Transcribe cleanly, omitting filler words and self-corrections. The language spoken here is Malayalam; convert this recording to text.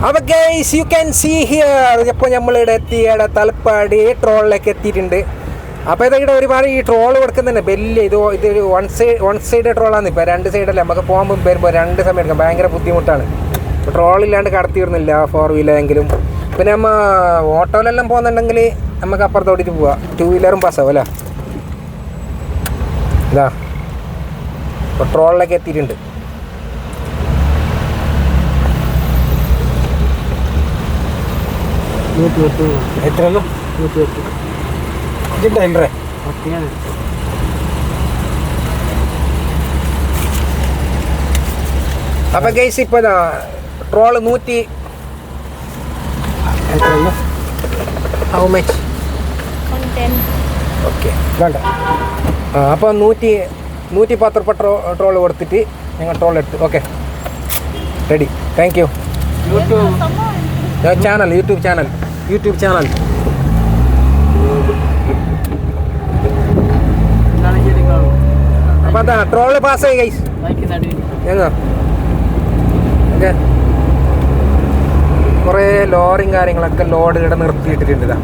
അപ്പോൾ guys you can see here. ഇപ്പോൾ നമ്മളിവിടെ എത്തിയുടെ തലപ്പാടി ട്രോളിലേക്ക് എത്തിയിട്ടുണ്ട്. അപ്പോൾ ഇവിടെ ഒരുപാട് ഈ ട്രോൾ കൊടുക്കുന്നുണ്ട് വലിയ ഇത് വൺ സൈഡ് ട്രോളാണ്. ഇപ്പോൾ രണ്ട് സൈഡല്ല, നമുക്ക് പോകുമ്പോൾ വരുമ്പോൾ രണ്ട് സമയം എടുക്കാം, ഭയങ്കര ബുദ്ധിമുട്ടാണ്. ഇപ്പോൾ ട്രോളില്ലാണ്ട് കടത്തി വരുന്നില്ല 4 വീലറെങ്കിലും. പിന്നെ നമ്മൾ ഓട്ടോയിലെല്ലാം പോകുന്നുണ്ടെങ്കിൽ നമുക്ക് അപ്പുറത്തോട്ടിട്ട് പോവാം, 2 വീലറും പാസ്സാവും അല്ലേ. ഇതാ ഇപ്പോൾ ട്രോളിലേക്ക് എത്തിയിട്ടുണ്ട്. എത്രയുള്ളൂ? 108. ഇതിൻ്റെ അപ്പം ഗൈസ് ഇപ്പോൾ ഇതാ ട്രോള് 100. എത്രയുള്ളൂ? How much? 110. ഓക്കെ വേണ്ട. അപ്പോൾ 110 രൂപ ട്രോള് കൊടുത്തിട്ട് ഞങ്ങൾ ട്രോൾ എടുത്ത്. Okay ready. Thank you. YouTube channel. അപ്പോൾ അതാ ട്രോള് പാസ്സായി ഗൈസ്. ഞങ്ങൾ ഓക്കെ കുറേ ലോറിയും കാര്യങ്ങളൊക്കെ ലോഡ് ഇവിടെ നിർത്തിയിട്ടിട്ടുണ്ട്. ഇതാ